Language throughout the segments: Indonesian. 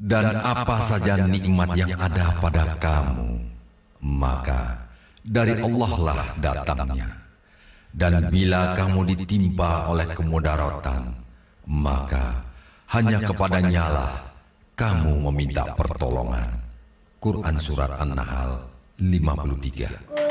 dan apa saja nikmat yang ada pada kamu, maka dari Allah lah datangnya. Dan bila kamu ditimpa oleh kemudaratan, maka hanya kepadanya lah kamu meminta pertolongan. Quran Surat An-Nahl 53.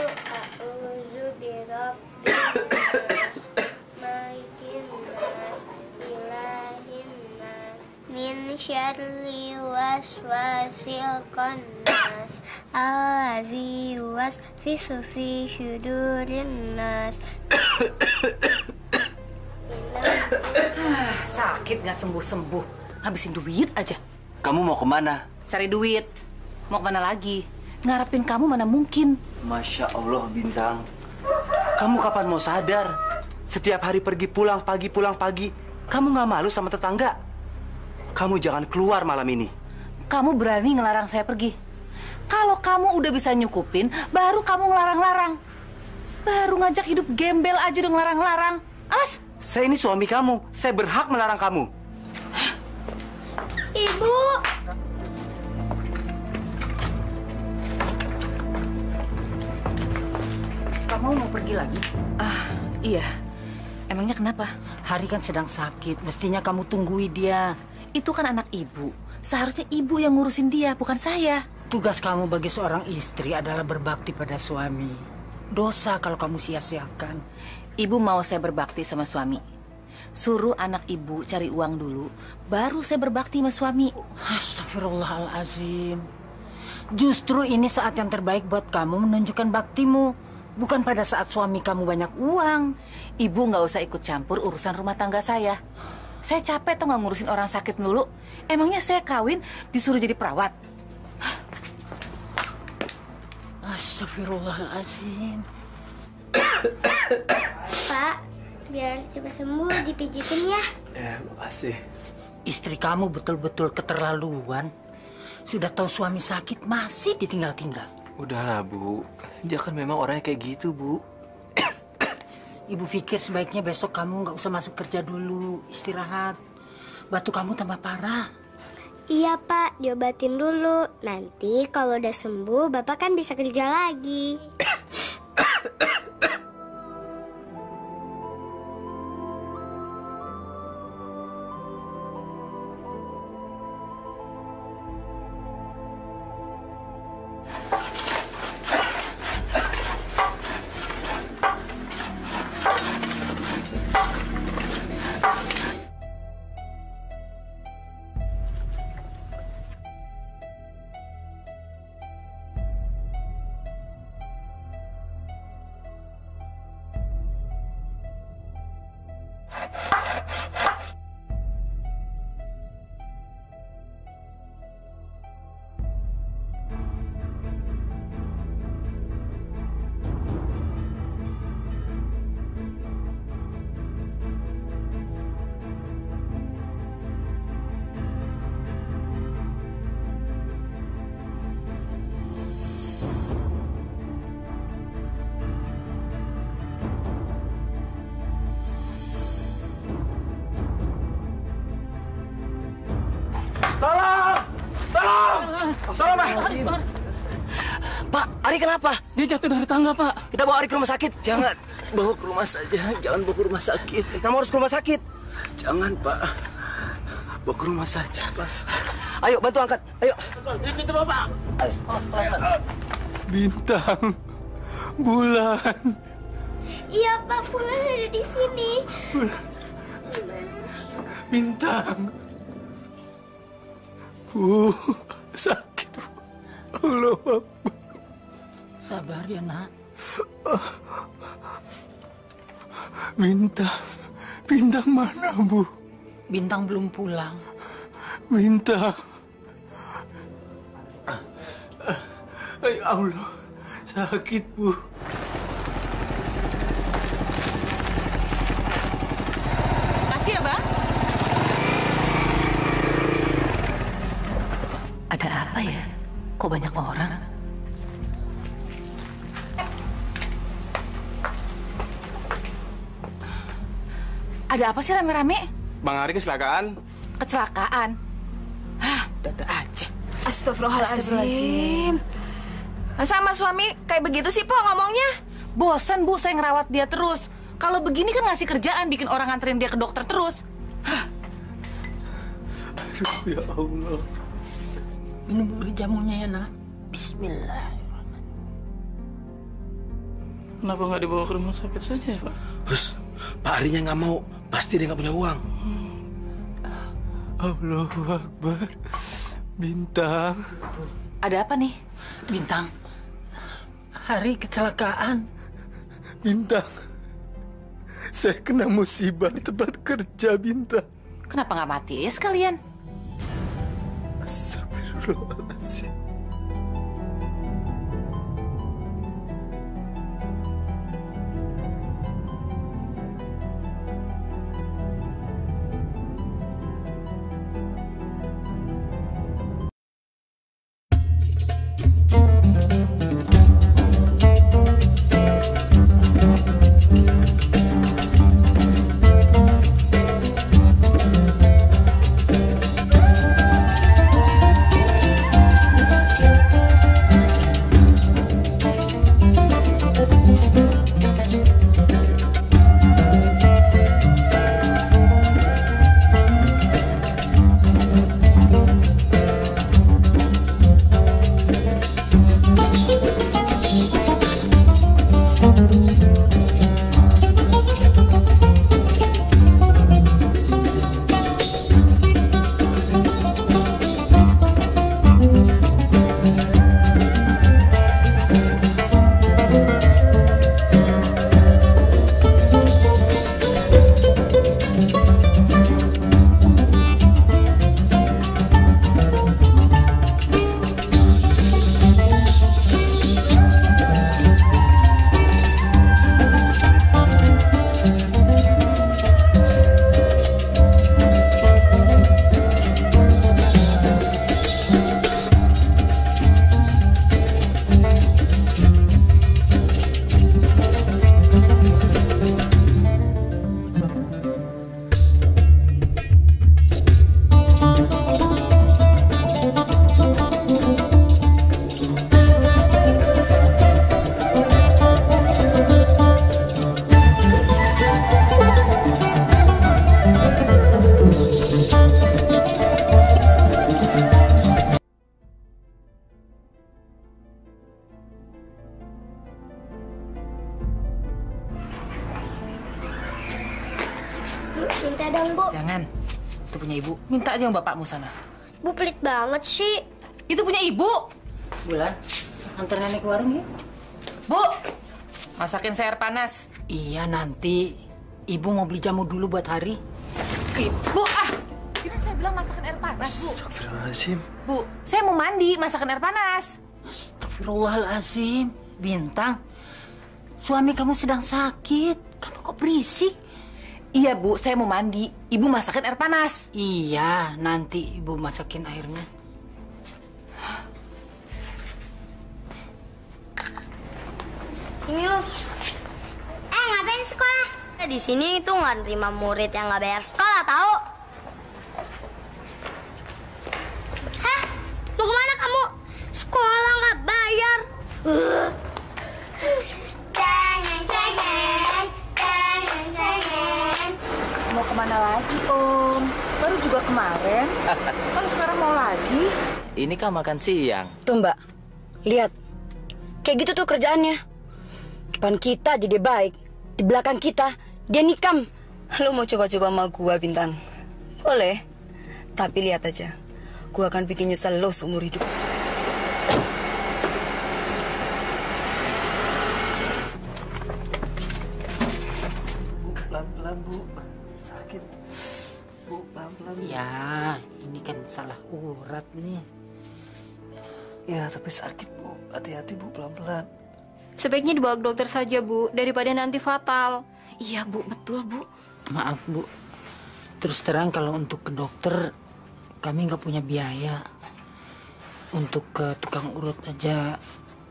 Syarri waswasil khannas allazi yuwaswisu fi syudurin nas. Sakit nggak sembuh-sembuh, habisin duit aja. Kamu mau kemana? Cari duit. Mau kemana lagi? Ngarepin kamu mana mungkin. Masya Allah, Bintang. Kamu kapan mau sadar? Setiap hari pergi pulang pagi. Kamu nggak malu sama tetangga? Kamu jangan keluar malam ini. Kamu berani ngelarang saya pergi? Kalau kamu udah bisa nyukupin, baru kamu ngelarang-larang. Baru ngajak hidup gembel aja udah ngelarang-larang. Awas! Saya ini suami kamu. Saya berhak melarang kamu. Ibu! Kamu mau pergi lagi? Iya. Emangnya kenapa? Hari kan sedang sakit. Mestinya kamu tunggui dia. Itu kan anak ibu. Seharusnya ibu yang ngurusin dia, bukan saya. Tugas kamu bagi seorang istri adalah berbakti pada suami. Dosa kalau kamu sia-siakan. Ibu mau saya berbakti sama suami. Suruh anak ibu cari uang dulu, baru saya berbakti sama suami. Astagfirullahalazim. Justru ini saat yang terbaik buat kamu menunjukkan baktimu. Bukan pada saat suami kamu banyak uang. Ibu nggak usah ikut campur urusan rumah tangga saya. Saya capek tuh nggak ngurusin orang sakit melulu. Emangnya saya kawin disuruh jadi perawat? Astagfirullahalazim. Pak, biar cepat sembuh dipijitin ya. Makasih. Istri kamu betul-betul keterlaluan. Sudah tahu suami sakit masih ditinggal-tinggal. Udahlah, Bu. Dia kan memang orangnya kayak gitu, Bu. Ibu pikir sebaiknya besok kamu nggak usah masuk kerja dulu, istirahat. Batu kamu tambah parah. Iya Pak, diobatin dulu. Nanti kalau udah sembuh, Bapak kan bisa kerja lagi. Pak, Ari kenapa? Dia jatuh dari tangga, Pak. Kita bawa Ari ke rumah sakit. Jangan bawa ke rumah saja. Jangan bawa ke rumah sakit. Kamu harus ke rumah sakit. Jangan, Pak. Bawa ke rumah saja, Pak. Ayo, bantu angkat. Ayo. Kita bawa, Pak. Ayo. Bintang, Bulan. Iya Pak, Bulan ada di sini. Bintang. Bu, sakit, Bu. Allah Akbar. Sabar ya, nak. Bintang mana, Bu? Bintang belum pulang. Bintang. Ya Allah, sakit, Bu. Kasih ya, Bang. Ada apa ya? Kok banyak orang? Ada apa sih rame-rame? Bang Ari kecelakaan. Kecelakaan? Hah, Dada aja. Astagfirullahaladzim. Masa sama suami kayak begitu sih, Po, ngomongnya? Bosan, Bu, saya ngerawat dia terus. Kalau begini kan ngasih kerjaan, bikin orang nganterin dia ke dokter terus. Ya Allah. Minum dulu jamunya ya, nak. Bismillahirrahmanirrahim. Kenapa nggak dibawa ke rumah sakit saja ya, Pak? Hus, Pak Arinya nggak mau. Pasti dia nggak punya uang. Allahu Akbar. Bintang. Ada apa nih? Bintang, Hari kecelakaan. Bintang. Saya kena musibah di tempat kerja, Bintang. Kenapa nggak mati ya sekalian? Astagfirullahaladzim. Minta dong, Bu. Jangan. Itu punya ibu. Minta aja sama bapakmu sana. Bu pelit banget sih. Itu punya ibu. Bulan, antar nenek ke warung ya. Bu, masakin saya air panas. Iya, nanti. Ibu mau beli jamu dulu buat Hari. Bu, kira saya bilang masakin air panas, Bu. Astagfirullahaladzim. Bu, saya mau mandi, masakin air panas. Astagfirullahaladzim. Bintang, suami kamu sedang sakit. Kamu kok berisik? Iya, Bu, saya mau mandi. Ibu masakin air panas. Iya, nanti ibu masakin airnya. Ini loh. Ngapain sekolah? Di sini itu nggak nerima murid yang nggak bayar sekolah, tahu? Hah? Mau kemana kamu? Sekolah nggak bayar. Cengeng, cengeng, cengeng, cengeng. Mau kemana lagi, Om? Baru juga kemarin. Kalau sekarang mau lagi? Ini kan makan siang. Tuh, Mbak. Lihat. Kayak gitu tuh kerjaannya. Depan kita jadi baik. Di belakang kita, dia nikam. Lu mau coba-coba sama gua, Bintang? Boleh. Tapi lihat aja. Gua akan bikin nyesel lo seumur hidup. Pelan-pelan, Bu. Sakit. Bu, pelan-pelan. Ya, ini kan salah urat nih. Ya, tapi sakit, Bu. Hati-hati, Bu. Pelan-pelan. Sebaiknya dibawa ke dokter saja, Bu, daripada nanti fatal. Iya, Bu. Betul, Bu. Maaf, Bu. Terus terang kalau untuk ke dokter, kami nggak punya biaya. Untuk ke tukang urut aja,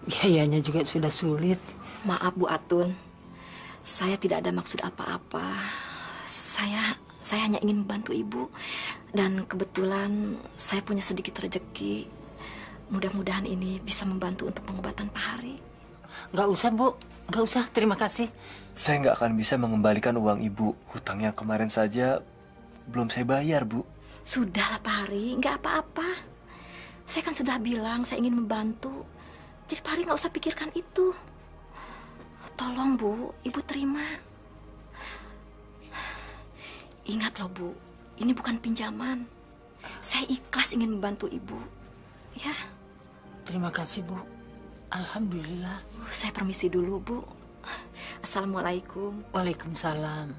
biayanya juga sudah sulit. Maaf, Bu Atun. Saya tidak ada maksud apa-apa. Saya hanya ingin membantu Ibu. Dan kebetulan saya punya sedikit rezeki. Mudah-mudahan ini bisa membantu untuk pengobatan Pak Hari. Nggak usah, Bu. Nggak usah, terima kasih. Saya nggak akan bisa mengembalikan uang ibu. Hutang yang kemarin saja belum saya bayar, Bu. Sudahlah Pak Hari, nggak apa-apa. Saya kan sudah bilang saya ingin membantu. Jadi Pak Hari nggak usah pikirkan itu. Tolong Bu, Ibu terima. Ingat loh Bu, ini bukan pinjaman. Saya ikhlas ingin membantu Ibu. Ya. Terima kasih, Bu. Alhamdulillah. Saya permisi dulu, Bu. Assalamualaikum. Waalaikumsalam.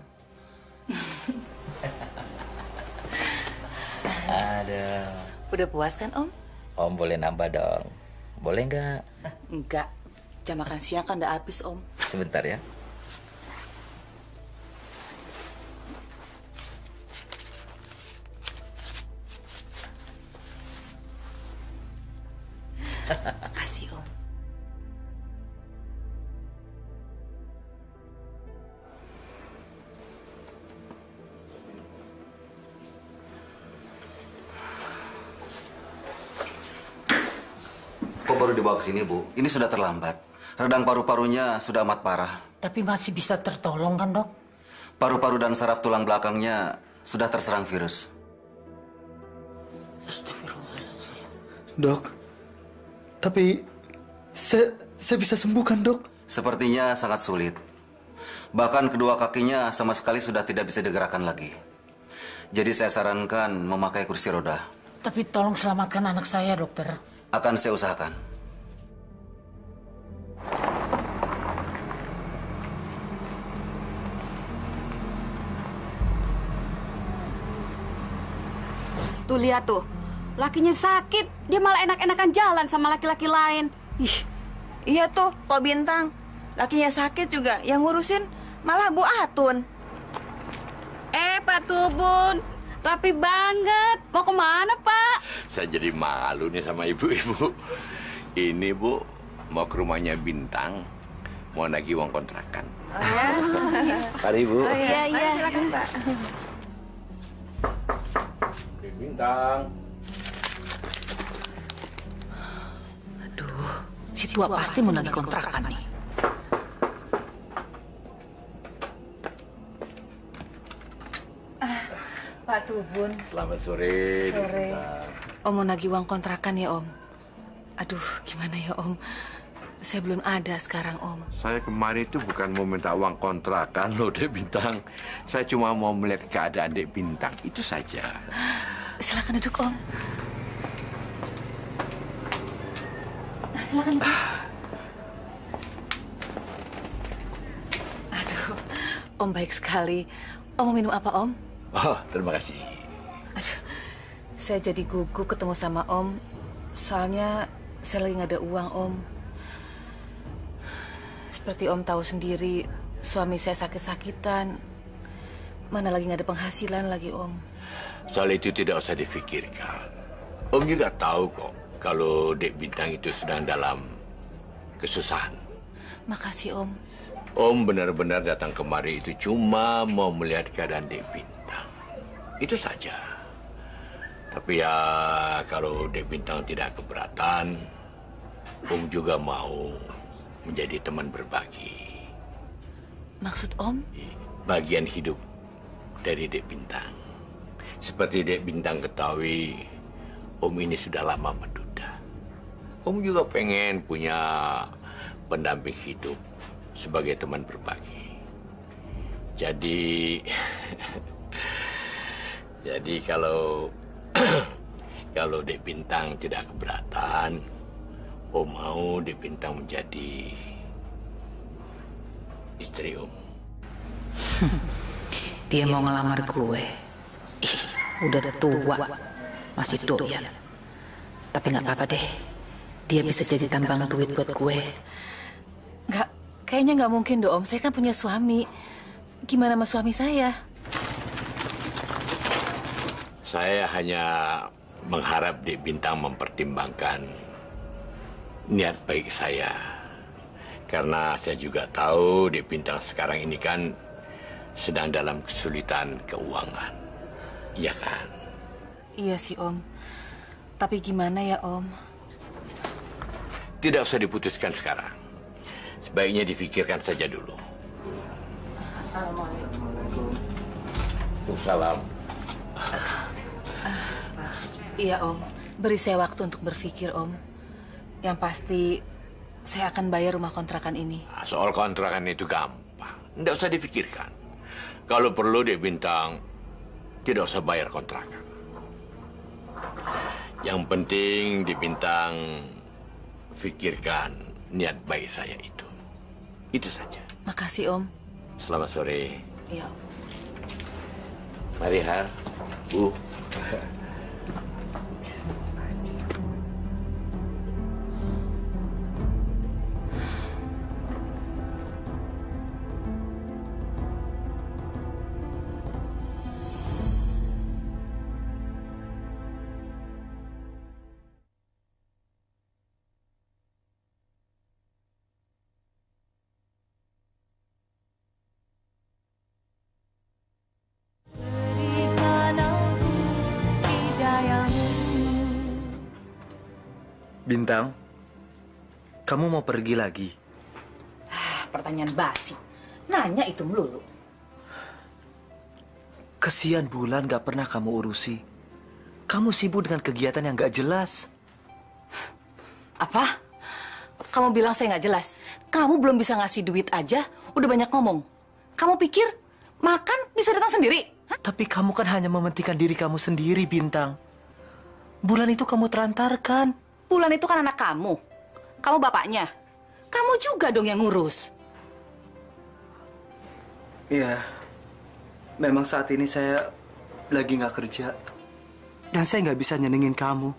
Ada. Udah puas kan, Om? Om boleh nambah dong. Boleh nggak? Enggak. Jam makan siang kan udah habis, Om. Sebentar ya. Kasih, Om. Kok baru dibawa ke sini, Bu? Ini sudah terlambat. Radang paru-parunya sudah amat parah. Tapi masih bisa tertolong kan, Dok? Paru-paru dan saraf tulang belakangnya sudah terserang virus. Dok, tapi saya bisa sembuh kan, Dok? Sepertinya sangat sulit. Bahkan kedua kakinya sama sekali sudah tidak bisa digerakkan lagi. Jadi saya sarankan memakai kursi roda. Tapi tolong selamatkan anak saya, dokter. Akan saya usahakan. Tuh lihat tuh, lakinya sakit, dia malah enak-enakan jalan sama laki-laki lain. Ih, iya tuh, Pak Bintang. Lakinya sakit juga, yang ngurusin malah Bu Atun. Pak Tubun, rapi banget. Mau kemana, Pak? Saya jadi malu nih sama ibu-ibu. Ini, Bu, mau ke rumahnya Bintang. Mau nagih uang kontrakan. Oh ya? Mari, Bu. Oh iya. Silakan, Pak. Bintang. Aduh, si tua pasti mau nagih kontrakan nih. Pak Tubun. Selamat sore. Sore. Bintang. Om mau nagih uang kontrakan ya, Om? Aduh, gimana ya, Om? Saya belum ada sekarang, Om. Saya kemarin itu bukan mau minta uang kontrakan loh, Dek Bintang. Saya cuma mau melihat keadaan Dek Bintang. Itu saja. Silakan duduk, Om. Nah, silakan duduk. Aduh, Om baik sekali. Om mau minum apa, Om? Oh, terima kasih. Aduh, saya jadi gugup ketemu sama Om. Soalnya saya lagi nggak ada uang, Om. Seperti Om tahu sendiri, suami saya sakit-sakitan. Mana lagi nggak ada penghasilan lagi, Om. Soal itu tidak usah difikirkan. Om juga tahu kok kalau Dek Bintang itu sedang dalam kesusahan. Makasih, Om. Om benar-benar datang kemari itu cuma mau melihat keadaan Dek Bintang. Itu saja. Tapi ya kalau Dek Bintang tidak keberatan, Om juga mau menjadi teman berbagi. Maksud Om? Bagian hidup dari Dek Bintang. Seperti Dek Bintang ketahui, Om ini sudah lama menduda. Om juga pengen punya pendamping hidup sebagai teman berbagi. Jadi, kalau kalau Dek Bintang tidak keberatan, Om mau Dek Bintang menjadi istri Om. Dia mau ngelamar gue. Ih, udah tua, masih doyan. Tapi nggak apa-apa deh. Dia bisa jadi tambang duit buat gue. Nggak, kayaknya nggak mungkin dong, Om. Saya kan punya suami. Gimana sama suami saya? Saya hanya mengharap Dek Bintang mempertimbangkan niat baik saya. Karena saya juga tahu Dek Bintang sekarang ini kan sedang dalam kesulitan keuangan. Iya kan? Iya sih, Om. Tapi gimana ya, Om? Tidak usah diputuskan sekarang. Sebaiknya difikirkan saja dulu. Assalamualaikum. Salam. Iya, Om. Beri saya waktu untuk berpikir, Om. Yang pasti, saya akan bayar rumah kontrakan ini. Nah, soal kontrakan itu gampang. Tidak usah difikirkan. Kalau perlu, Dek Bintang, tidak usah bayar kontrakan. Yang penting Dek Bintang pikirkan niat baik saya itu. Itu saja. Makasih, Om. Selamat sore. Iya. Mari, Har. Bu. Bintang, kamu mau pergi lagi? Pertanyaan basi. Nanya itu melulu. Kesian Bulan gak pernah kamu urusi. Kamu sibuk dengan kegiatan yang gak jelas. Apa? Kamu bilang saya nggak jelas? Kamu belum bisa ngasih duit aja, udah banyak ngomong. Kamu pikir makan bisa datang sendiri? Hah? Tapi kamu kan hanya mementingkan diri kamu sendiri, Bintang. Bulan itu kamu terantarkan. Bulan itu kan anak kamu. Kamu bapaknya. Kamu juga dong yang ngurus. Iya. Memang saat ini saya lagi nggak kerja. Dan saya nggak bisa nyenengin kamu.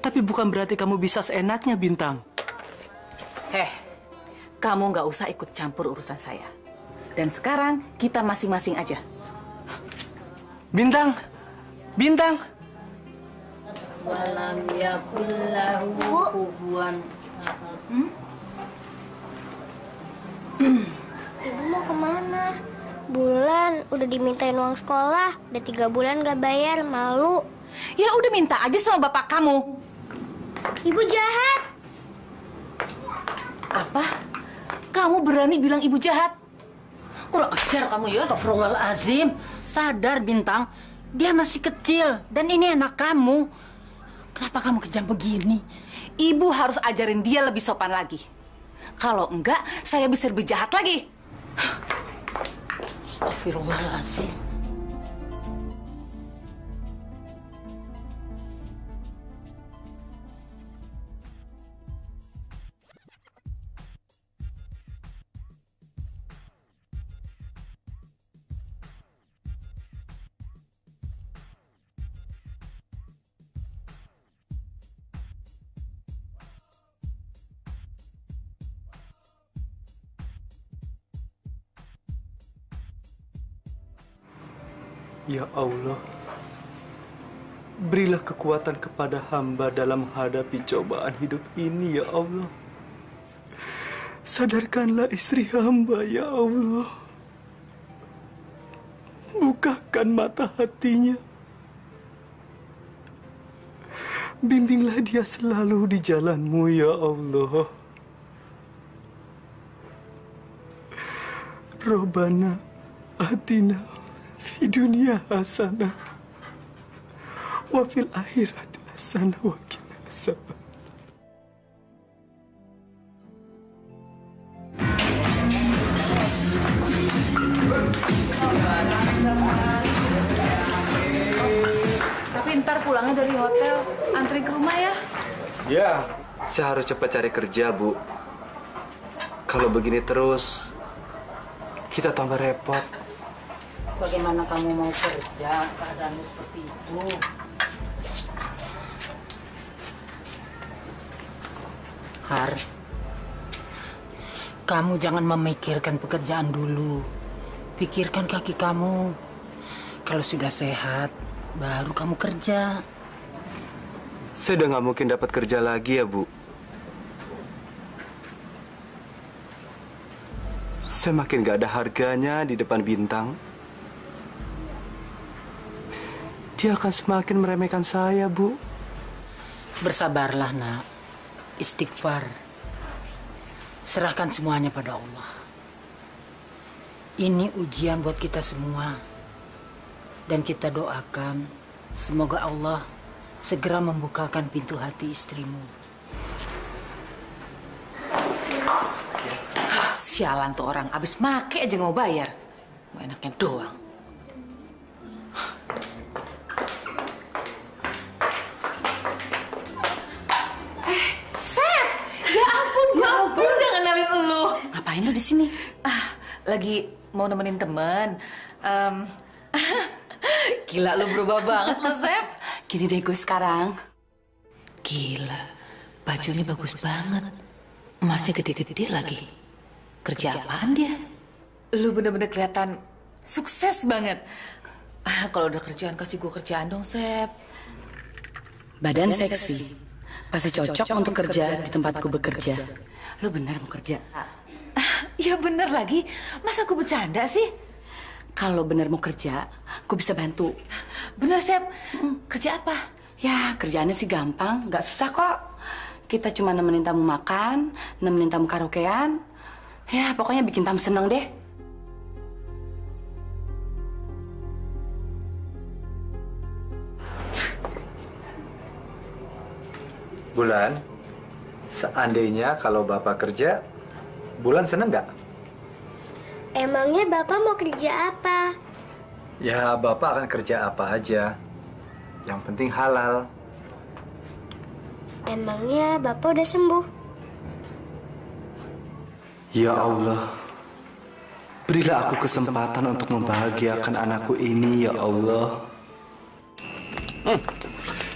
Tapi bukan berarti kamu bisa seenaknya, Bintang. Kamu nggak usah ikut campur urusan saya. Dan sekarang kita masing-masing aja. Bintang! Bintang! Walam yakullahu kufuwan. Ibu mau kemana? Bulan udah dimintain uang sekolah, udah 3 bulan gak bayar, malu. Ya udah minta aja sama bapak kamu. Ibu jahat. Apa? Kamu berani bilang ibu jahat? Kurang ajar kamu ya. Astagfirullahaladzim. Sadar, Bintang. Dia masih kecil dan ini anak kamu. Kenapa kamu kejam begini? Ibu harus ajarin dia lebih sopan lagi. Kalau enggak, saya bisa lebih jahat lagi. Astagfirullahaladzim. Ya Allah, berilah kekuatan kepada hamba dalam menghadapi cobaan hidup ini, ya Allah. Sadarkanlah istri hamba, ya Allah. Bukakan mata hatinya. Bimbinglah dia selalu di jalan-Mu, ya Allah. Robbana atina fi dunia hasanah wa fil akhirati hasanah wa qina adzaban. Tapi ntar pulangnya dari hotel, antri ke rumah ya. Ya, saya harus cepat cari kerja, Bu. Kalau begini terus, kita tambah repot. Bagaimana kamu mau kerja keadaanmu seperti itu? Har, kamu jangan memikirkan pekerjaan dulu. Pikirkan kaki kamu. Kalau sudah sehat, baru kamu kerja. Saya udah nggak mungkin dapat kerja lagi ya, Bu. Saya makin nggak ada harganya di depan Bintang. dia akan semakin meremehkan saya, Bu. Bersabarlah, nak. Istighfar. Serahkan semuanya pada Allah. Ini ujian buat kita semua. Dan kita doakan semoga Allah segera membukakan pintu hati istrimu. Sialan tuh orang, abis make aja nggak mau bayar. Mau enaknya doang. Sep! Ya ampun, gue udah kenalin lu. Ngapain lu di sini? Lagi mau nemenin temen. Gila, lu berubah banget lo, Sep. Gini deh gue sekarang. Gila, bajunya bagus banget. Emasnya gede-gede lagi. Kerja apaan dia? Lu bener-bener kelihatan sukses banget. Kalau udah kerjaan, kasih gue kerjaan dong, Sep. Badan seksi. Pasti cocok untuk kerja di tempatku bekerja. Lu bener mau kerja? Ya bener lagi. Masa gue bercanda sih? Kalau bener mau kerja, gue bisa bantu. Bener, Sep. Kerja apa? Ya, kerjaannya sih gampang. Gak susah kok. Kita cuma nemenin tamu makan, nemenin tamu karaokean. Ya, pokoknya bikin tamu seneng deh. Bulan, seandainya kalau Bapak kerja, Bulan seneng nggak? Emangnya Bapak mau kerja apa? Ya, Bapak akan kerja apa aja. Yang penting halal. Emangnya Bapak udah sembuh? Ya Allah, berilah aku kesempatan untuk membahagiakan anakku ini, ya Allah.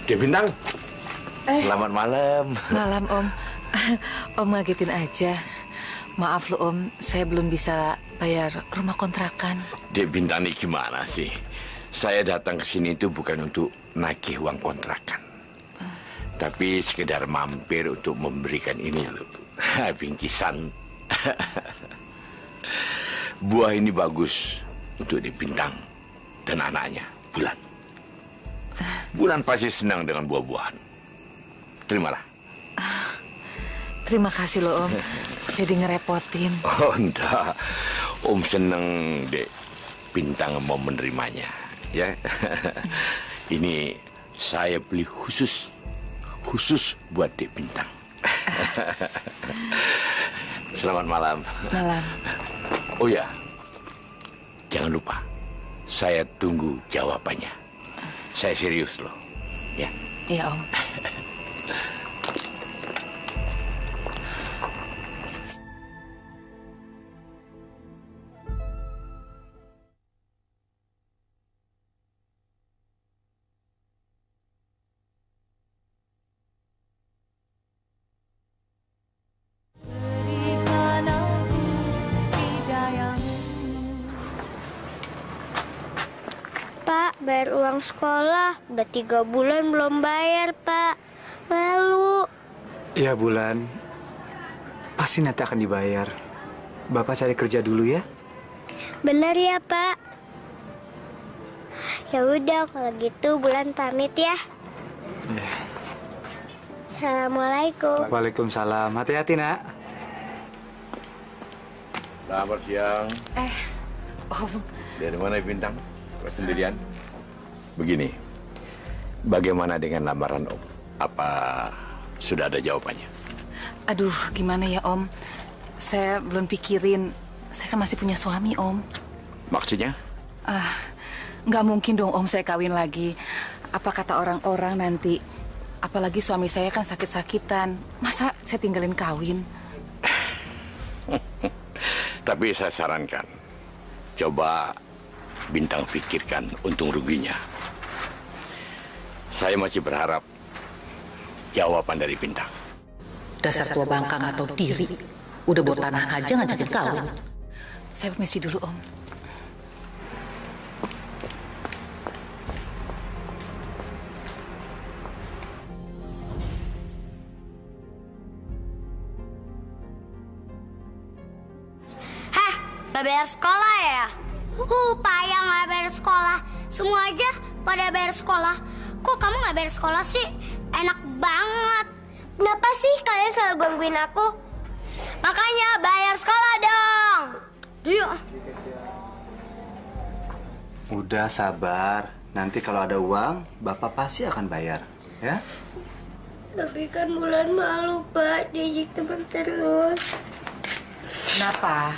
Dia Bintang. Selamat malam. Malam, Om. Om ngagetin aja. Maaf lo, Om. Saya belum bisa bayar rumah kontrakan. Dia Bintang ini gimana sih? Saya datang ke sini itu bukan untuk nagih uang kontrakan. Tapi sekedar mampir untuk memberikan ini loh. Bingkisan. Buah ini bagus untuk Dia Bintang dan anaknya, Bulan. Bulan pasti senang dengan buah-buahan. Terimalah. Terima kasih loh, Om. Jadi ngerepotin. Oh, enggak. Om seneng Dek Bintang mau menerimanya. Ya. Ini saya beli khusus buat Dek Bintang. Selamat malam. Malam. Oh ya, jangan lupa. Saya tunggu jawabannya. Saya serius loh. Ya. Iya, Om. Pak, bayar uang sekolah. Udah 3 bulan belum bayar, Pak. Malu. Ya, Bulan. Pasti nanti akan dibayar. Bapak cari kerja dulu ya. Benar ya, Pak? Ya udah, kalau gitu Bulan pamit ya. Ya. Assalamualaikum. Waalaikumsalam. Hati-hati, Nak. Selamat siang. Om. Dari mana Bintang? Kau sendirian? Begini, bagaimana dengan lamaran Om? Apa sudah ada jawabannya? Aduh, gimana ya, Om? Saya belum pikirin. Saya kan masih punya suami, Om. Maksudnya? Nggak mungkin dong, Om, saya kawin lagi. Apa kata orang-orang nanti? Apalagi suami saya kan sakit-sakitan. Masa saya tinggalin kawin? Tapi saya sarankan, coba Bintang pikirkan untung ruginya. Saya masih berharap jawaban dari Bintang. Dasar tua bangka nggak tahu diri. Udah buat tanah aja ngajakin kawin. Saya permisi dulu, Om. Hah, gak bayar sekolah ya? Payah gak bayar sekolah. Semua aja pada bayar sekolah. Kok kamu nggak bayar sekolah sih? Enak banget. Kenapa sih kalian selalu gangguin aku? Makanya bayar sekolah dong. Yuk. Udah sabar. Nanti kalau ada uang, Bapak pasti akan bayar, ya? Tapi kan Bulan malu, Pak. Diajak teman terus. Kenapa?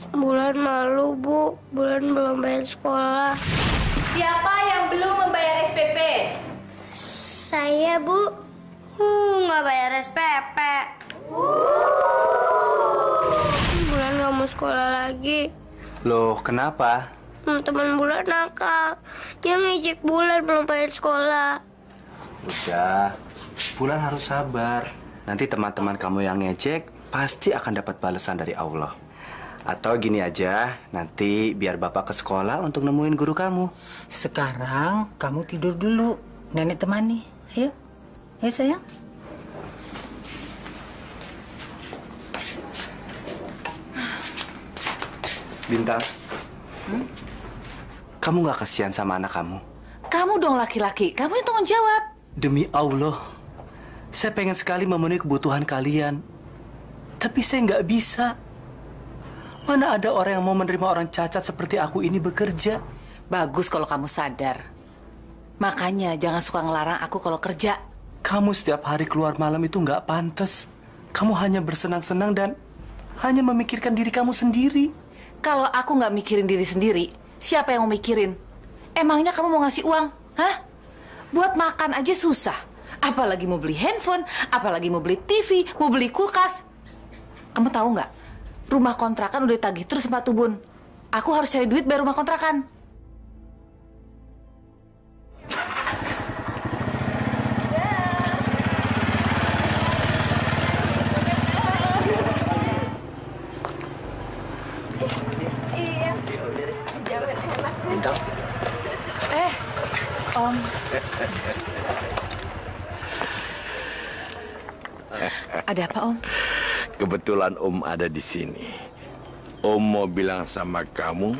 Bulan malu, Bu. Bulan belum bayar sekolah. Siapa yang belum membayar SPP? Saya, Bu. Nggak bayar SPP. Bulan nggak mau sekolah lagi. Loh, kenapa? Teman Bulan nakal. Dia ngejek Bulan belum bayar sekolah. Udah, Bulan harus sabar. Nanti teman-teman kamu yang ngejek pasti akan dapat balasan dari Allah. Atau gini aja, nanti biar Bapak ke sekolah untuk nemuin guru kamu. Sekarang kamu tidur dulu. Nenek temani. Ayo. Ayo sayang. Bintang, kamu gak kasihan sama anak kamu? Kamu dong laki-laki, kamu yang tanggung jawab. Demi Allah, saya pengen sekali memenuhi kebutuhan kalian. Tapi saya nggak bisa. Mana ada orang yang mau menerima orang cacat seperti aku ini bekerja? Bagus kalau kamu sadar. Makanya jangan suka ngelarang aku kalau kerja. Kamu setiap hari keluar malam itu nggak pantas. Kamu hanya bersenang-senang dan hanya memikirkan diri kamu sendiri. Kalau aku nggak mikirin diri sendiri, siapa yang mau mikirin? Emangnya kamu mau ngasih uang? Hah? Buat makan aja susah. Apalagi mau beli handphone, apalagi mau beli TV, mau beli kulkas. Kamu tahu nggak? Rumah kontrakan udah tagih terus Pak Tubun. Aku harus cari duit bayar rumah kontrakan. Bintang. Om. Ada apa, Om? Kebetulan Om ada di sini. Om mau bilang sama kamu,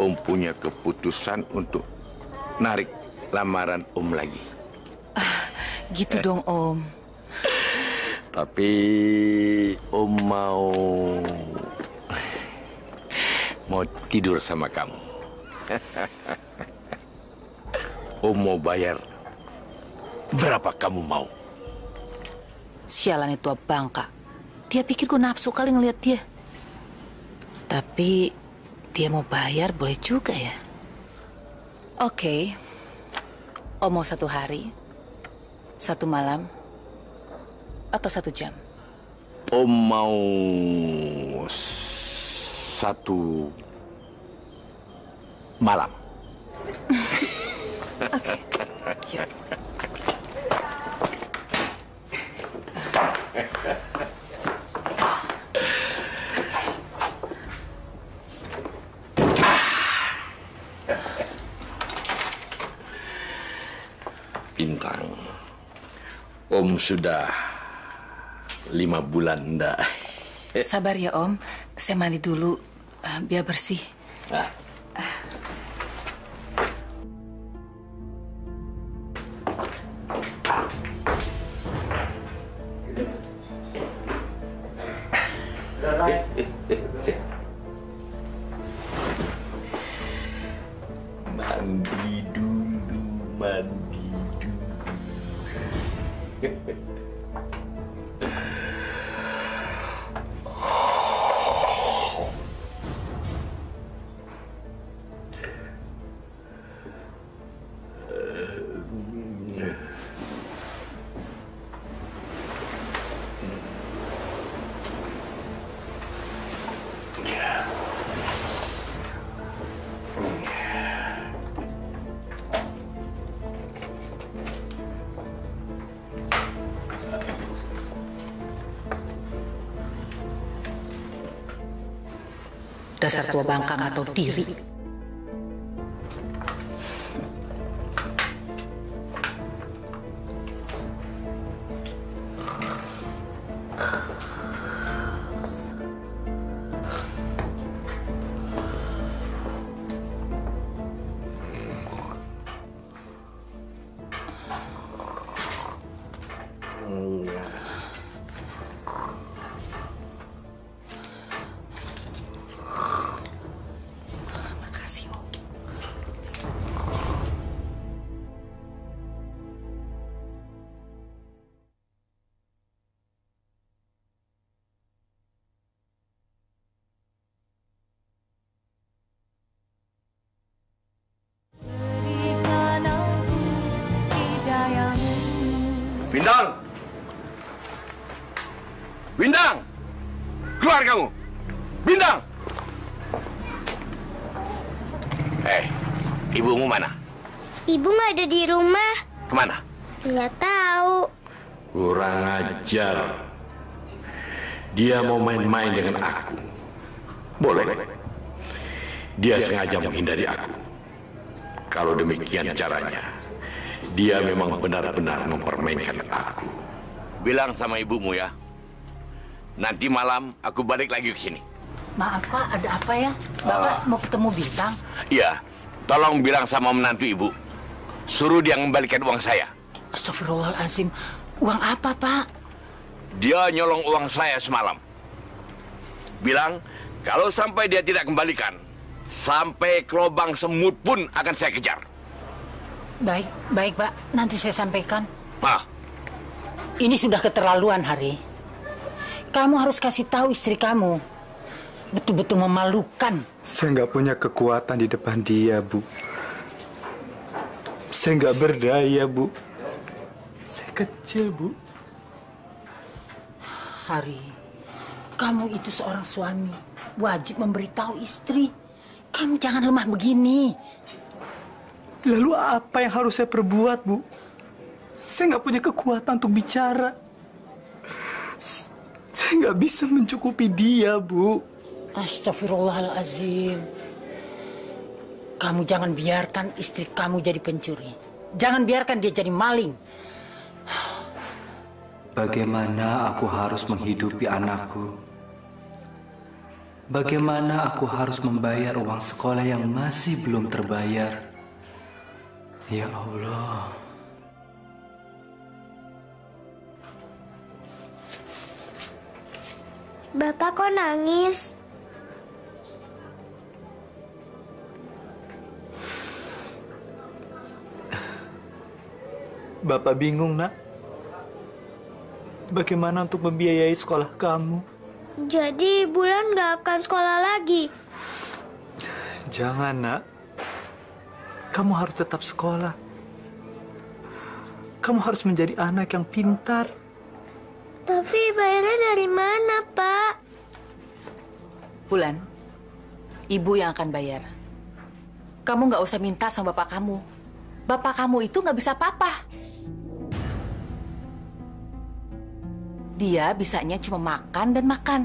Om punya keputusan untuk narik lamaran Om lagi. Gitu dong, Om. Tapi Om mau tidur sama kamu. Om mau bayar berapa kamu mau? Sialan itu bangka. Dia pikir gue nafsu kali ngeliat dia. Tapi dia mau bayar boleh juga ya. Oke. Om mau 1 hari, 1 malam, atau 1 jam? Om mau 1 malam. Oke. Yuk. Bintang, Om sudah 5 bulan enggak. Sabar ya Om, saya mandi dulu biar bersih. Mandi dulu, mandi dulu. Dasar tua bangka nggak tahu diri. Bintang! Bintang! Keluar kamu! Bintang! Ibumu mana? Ibu nggak ada di rumah. Kemana? Nggak tahu. Kurang ajar. Dia mau main-main dengan aku. Boleh. Dia sengaja menghindari aku. Kalau demikian caranya, dia memang benar-benar mempermainkan aku. Bilang sama ibumu ya. Nanti malam aku balik lagi ke sini. Maaf Pak, ada apa ya? Bapak mau ketemu Bintang? Iya, tolong bilang sama menantu ibu. Suruh dia mengembalikan uang saya. Astagfirullahaladzim. Uang apa Pak? Dia nyolong uang saya semalam. Bilang, kalau sampai dia tidak kembalikan, sampai ke lubang semut pun akan saya kejar. Baik Pak. Nanti saya sampaikan. Ah. Ini sudah keterlaluan, Hari. Kamu harus kasih tahu istri kamu. Betul-betul memalukan. Saya nggak punya kekuatan di depan dia, Bu. Saya nggak berdaya, Bu. Saya kecil, Bu. Hari, kamu itu seorang suami. Wajib memberitahu istri. Kamu jangan lemah begini. Lalu apa yang harus saya perbuat, Bu? Saya nggak punya kekuatan untuk bicara. Saya nggak bisa mencukupi dia, Bu. Astagfirullahaladzim. Kamu jangan biarkan istri kamu jadi pencuri. Jangan biarkan dia jadi maling. Bagaimana aku harus menghidupi anakku? Bagaimana aku harus membayar uang sekolah yang masih belum terbayar? Ya Allah. Bapak kok nangis? Bapak bingung, Nak. Bagaimana untuk membiayai sekolah kamu? Jadi Bulan nggak akan sekolah lagi? Jangan, Nak. Kamu harus tetap sekolah. Kamu harus menjadi anak yang pintar. Tapi bayarnya dari mana, Pak? Bulan, ibu yang akan bayar. Kamu nggak usah minta sama bapak kamu. Bapak kamu itu nggak bisa apa-apa. Dia bisanya cuma makan dan makan.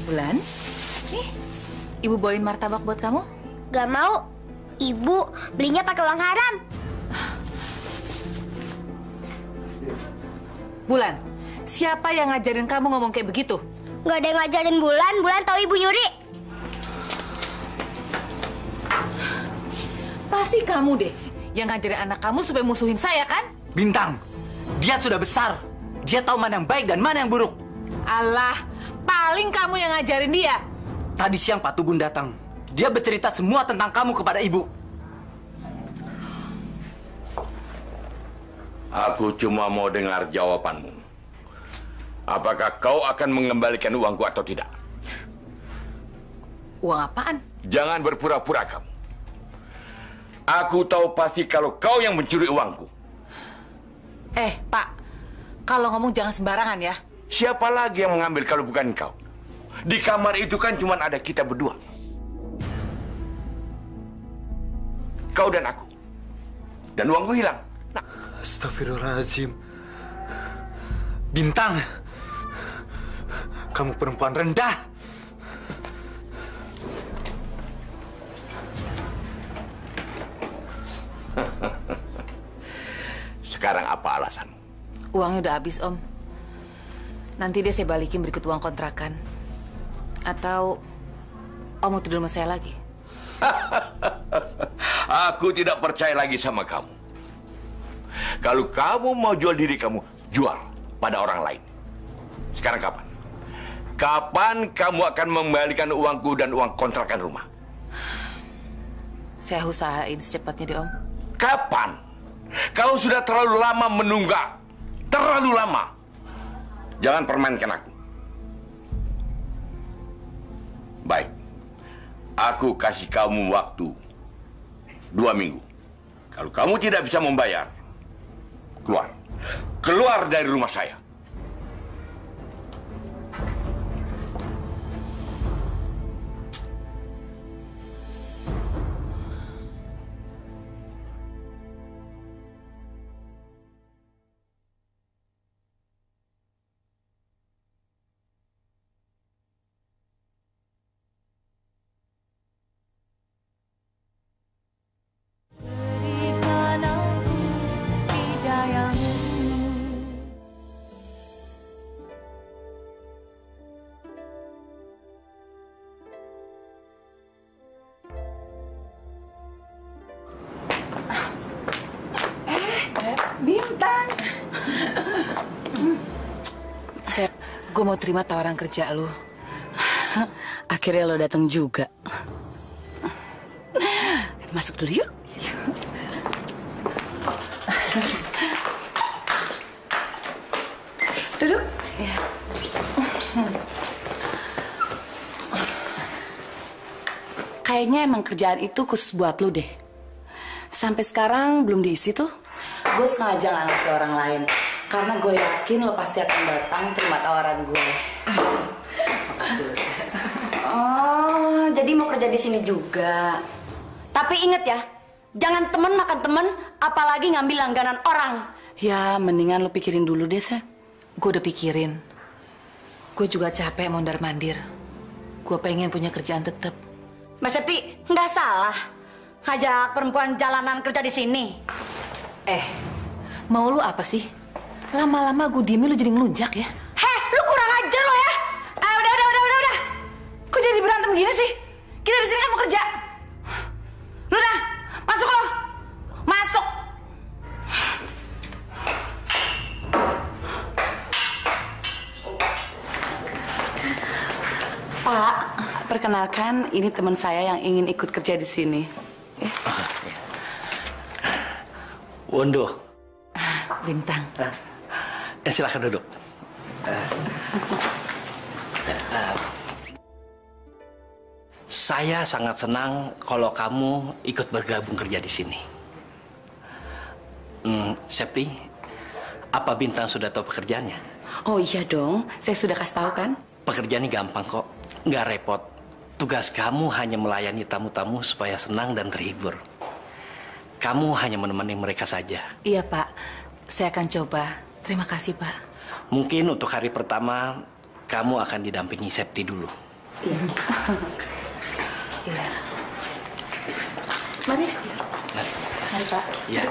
Bulan, nih, ibu bawain martabak buat kamu. Gak mau. Ibu belinya pakai uang haram. Bulan, siapa yang ngajarin kamu ngomong kayak begitu? Gak ada yang ngajarin Bulan. Bulan tahu ibu nyuri. Pasti kamu deh yang ngajarin anak kamu supaya musuhin saya, kan? Bintang, dia sudah besar. Dia tahu mana yang baik dan mana yang buruk. Alah, paling kamu yang ngajarin dia. Tadi siang Pak Tubun datang. Dia bercerita semua tentang kamu kepada ibu. Aku cuma mau dengar jawabanmu. Apakah kau akan mengembalikan uangku atau tidak? Uang apaan? Jangan berpura-pura kamu. Aku tahu pasti kalau kau yang mencuri uangku. Pak, kalau ngomong jangan sembarangan ya. Siapa lagi yang mengambil kalau bukan kau? Di kamar itu kan cuma ada kita berdua. Kau dan aku. Dan uangku hilang. Astagfirullahaladzim. Bintang, kamu perempuan rendah. Sekarang apa alasanmu? Uangnya udah habis, Om. Nanti dia saya balikin berikut uang kontrakan. Atau Om mau tidur sama saya lagi? Aku tidak percaya lagi sama kamu. Kalau kamu mau jual diri kamu, jual pada orang lain. Sekarang kapan? Kapan kamu akan mengembalikan uangku dan uang kontrakan rumah? Saya usahain secepatnya deh, Om. Kapan? Kau sudah terlalu lama menunggak. Terlalu lama. Jangan permainkan aku. Baik. Aku kasih kamu waktu 2 minggu. Kalau kamu tidak bisa membayar, Keluar. Keluar dari rumah saya. Bintang. Sep, gue mau terima tawaran kerja lu. Akhirnya lo datang juga. Masuk dulu yuk. Duduk. Ya. Kayaknya emang kerjaan itu khusus buat lu deh. Sampai sekarang belum diisi tuh. Gue sengaja nggak ngasih orang lain. Karena gue yakin lo pasti akan datang terima tawaran gue. Oh, jadi mau kerja di sini juga. Tapi inget ya, jangan temen makan temen, apalagi ngambil langganan orang. Ya, mendingan lo pikirin dulu deh, Sep. Gue udah pikirin. Gue juga capek mondar-mandir. Gue pengen punya kerjaan tetap. Mbak Septi, nggak salah ngajak perempuan jalanan kerja di sini. Mau lu apa sih? Lama-lama gue diemin lu jadi ngelunjak ya? Heh, lu kurang ajar lo ya. Udah. Kok jadi berantem gini sih? Kita di sini kan mau kerja. Lu dah, masuk lo. Masuk. Pak, perkenalkan ini teman saya yang ingin ikut kerja di sini. Wondo. Bintang. Silakan duduk. Saya sangat senang kalau kamu ikut bergabung kerja di sini. Septi, apa Bintang sudah tahu pekerjaannya? Oh iya dong, saya sudah kasih tahu kan. Pekerjaan ini gampang kok, nggak repot. Tugas kamu hanya melayani tamu-tamu supaya senang dan terhibur. Kamu hanya menemani mereka saja. Iya, Pak. Saya akan coba. Terima kasih, Pak. Mungkin untuk hari pertama, kamu akan didampingi Septi dulu. Iya. Mari. Mari, Pak. Ya.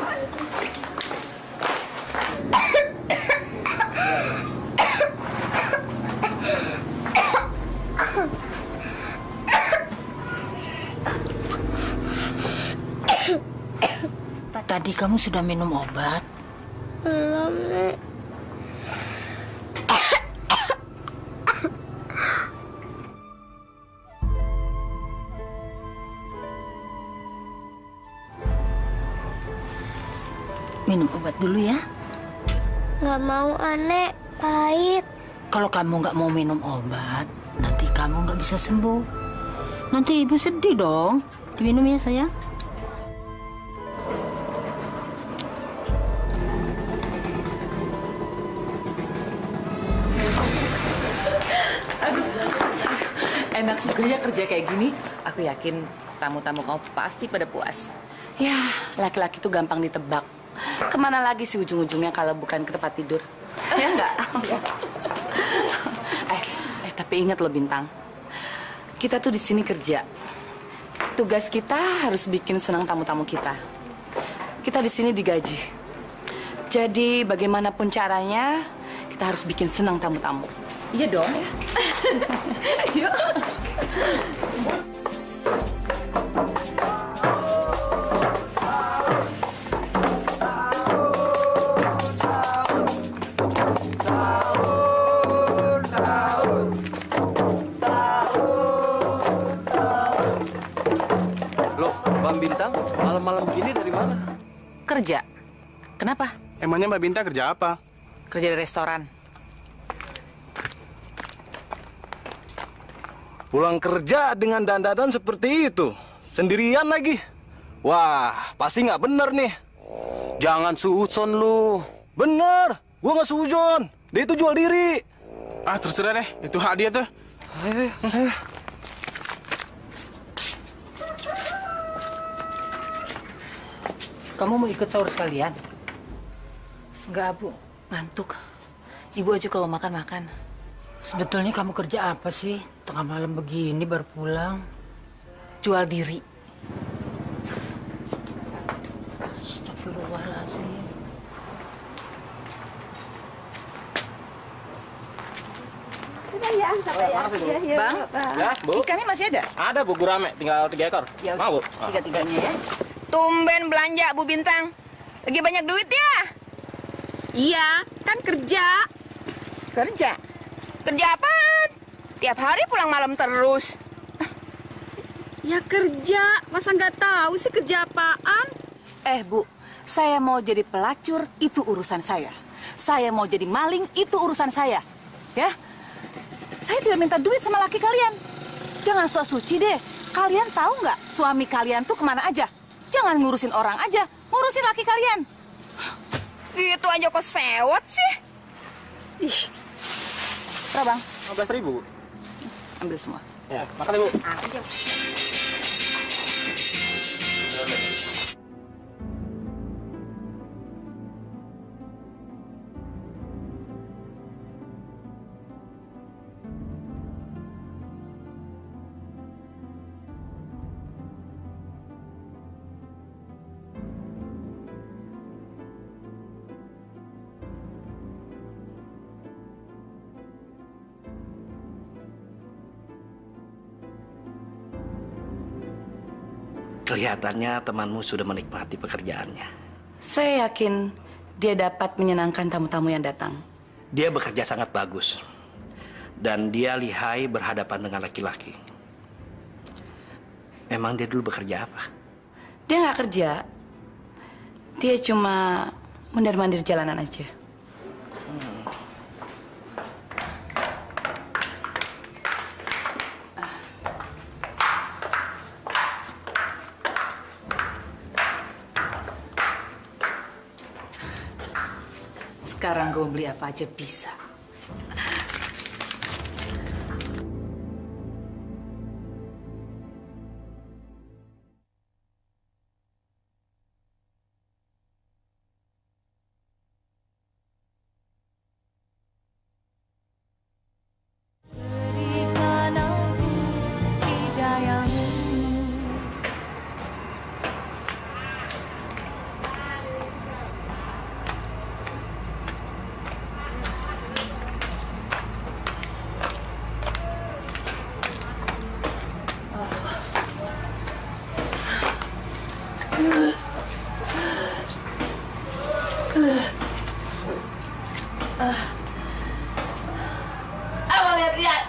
Tadi kamu sudah minum obat? Belum, Nek. Minum obat dulu ya. Nggak mau, Nek. Pahit. Kalau kamu nggak mau minum obat, nanti kamu nggak bisa sembuh. Nanti ibu sedih dong. Diminum ya, sayang. Enak juga ya kerja kayak gini. Aku yakin tamu-tamu kamu pasti pada puas. Ya, laki-laki tuh gampang ditebak. Kemana lagi sih ujung-ujungnya kalau bukan ke tempat tidur? Ya enggak? Tapi ingat loh Bintang. Kita tuh di sini kerja. Tugas kita harus bikin senang tamu-tamu kita. Kita di sini digaji. Jadi bagaimanapun caranya, kita harus bikin senang tamu-tamu. Iya dong. Yuk. Loh, Mbak Bintang, malam-malam gini dari mana? Kerja. Kenapa? Emangnya Mbak Bintang kerja apa? Kerja di restoran. Pulang kerja dengan dandanan seperti itu, sendirian lagi. Wah, pasti nggak bener nih. Jangan suudzon lu. Bener, gue nggak sujon. Dia itu jual diri. Ah, terserah deh. Itu hak dia tuh. Ayo. Kamu mau ikut sahur sekalian? Enggak, Bu. Ngantuk. Ibu aja kalau makan-makan. Sebetulnya kamu kerja apa sih? Tengah malam begini baru pulang. Jual diri. Astagfirullahaladzim. Ya, ya. Bang, Ya, Bu. ikannya masih ada? Ada, Bu, gurame. Tinggal 3 ekor. Ya, Mau, Bu? tiga-tiganya ya. Tumben belanja, Bu Bintang. Lagi banyak duit ya? Iya, kan kerja. Kerja? Kerja apaan? Tiap hari pulang malam terus. Ya kerja, masa nggak tahu sih kerja apaan? Bu, saya mau jadi pelacur, itu urusan saya. Saya mau jadi maling, itu urusan saya. Ya? Saya tidak minta duit sama laki kalian. Jangan sok suci deh. Kalian tahu nggak suami kalian tuh kemana aja? Jangan ngurusin orang aja, ngurusin laki kalian. Gitu aja kok sewot sih. Ih. Berapa, Bang? 15.000. Ambil semua. Ya, makasih, Bu. Kelihatannya temanmu sudah menikmati pekerjaannya. Saya yakin dia dapat menyenangkan tamu-tamu yang datang. Dia bekerja sangat bagus. Dan dia lihai berhadapan dengan laki-laki. Emang dia dulu bekerja apa? Dia nggak kerja. Dia cuma mondar-mandir jalanan aja. Sekarang gue beli apa aja bisa. Apa lihat-lihat?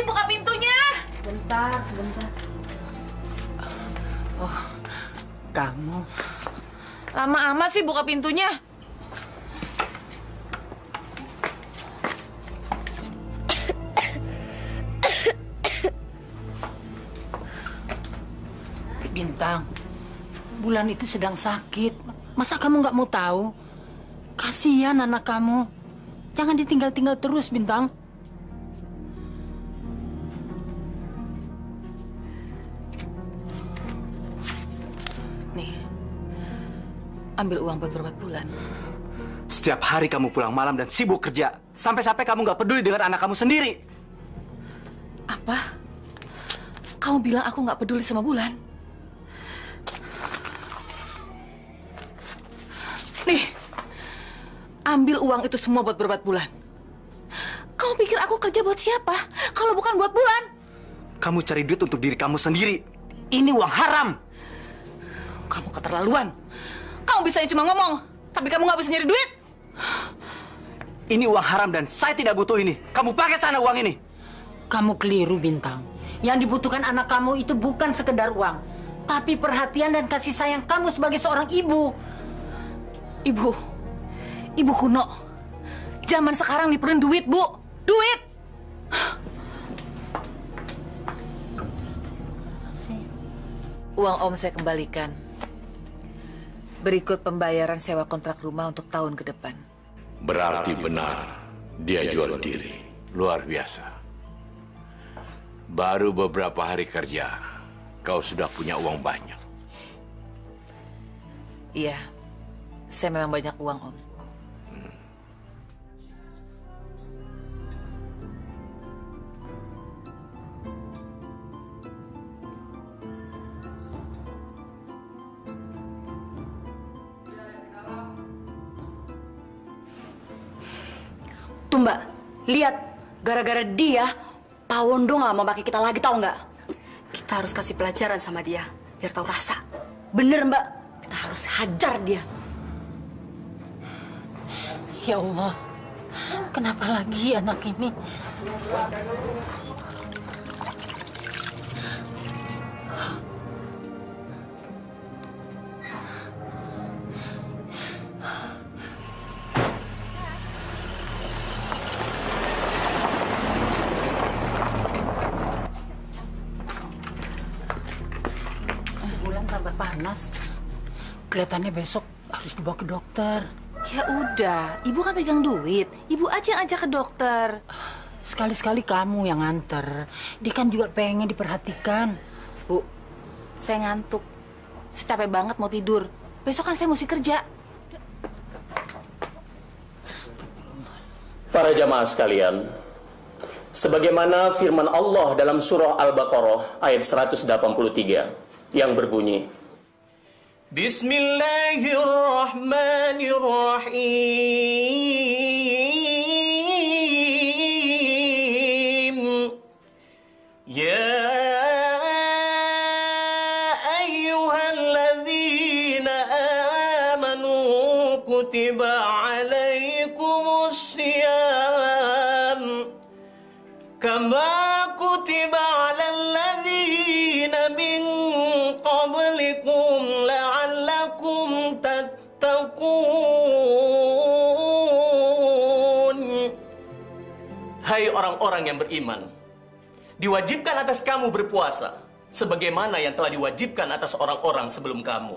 Buka pintunya. Bentar. Oh, kamu. Lama amat sih buka pintunya. Bintang, Bulan itu sedang sakit. Masa kamu nggak mau tahu? Kasihan anak kamu. Jangan ditinggal-tinggal terus, Bintang. Ambil uang buat berobat Bulan. Setiap hari kamu pulang malam dan sibuk kerja. Sampai-sampai kamu nggak peduli dengan anak kamu sendiri. Apa? Kamu bilang aku nggak peduli sama Bulan? Nih, ambil uang itu semua buat berobat Bulan. Kamu pikir aku kerja buat siapa? Kalau bukan buat Bulan? Kamu cari duit untuk diri kamu sendiri. Ini uang haram. Kamu keterlaluan. Kamu bisanya cuma ngomong, tapi kamu nggak bisa nyari duit. Ini uang haram dan saya tidak butuh ini. Kamu pakai sana uang ini. Kamu keliru, Bintang. Yang dibutuhkan anak kamu itu bukan sekedar uang, tapi perhatian dan kasih sayang kamu sebagai seorang ibu. Ibu kuno. Zaman sekarang diperluin duit, Bu. Duit! Uang Om saya kembalikan. Berikut pembayaran sewa kontrak rumah untuk tahun ke depan. Berarti benar, dia jual diri. Luar biasa. Baru beberapa hari kerja, kau sudah punya uang banyak. Iya, saya memang banyak uang, Om. Tuh Mbak, lihat. Gara-gara dia, Pak Wondo nggak mau pakai kita lagi, tahu nggak? Kita harus kasih pelajaran sama dia, biar tahu rasa. Bener Mbak, kita harus hajar dia. Ya Allah, kenapa lagi anak ini? Tambah panas. Kelihatannya besok harus dibawa ke dokter. Ya udah, Ibu kan pegang duit. Ibu aja yang ajak ke dokter. Sekali-sekali kamu yang nganter. Dia kan juga pengen diperhatikan. Bu, saya ngantuk. Saya capek banget mau tidur. Besok kan saya mesti kerja. Para jamaah sekalian, sebagaimana firman Allah dalam surah Al-Baqarah ayat 183 yang berbunyi, Bismillahirrahmanirrahim. Ya ayyuhalladzina amanu kutiba alaikumus siyam kama kutiba alal ladzina min qablikum la'allakum tattaqun. Hai orang-orang yang beriman, diwajibkan atas kamu berpuasa sebagaimana yang telah diwajibkan atas orang-orang sebelum kamu,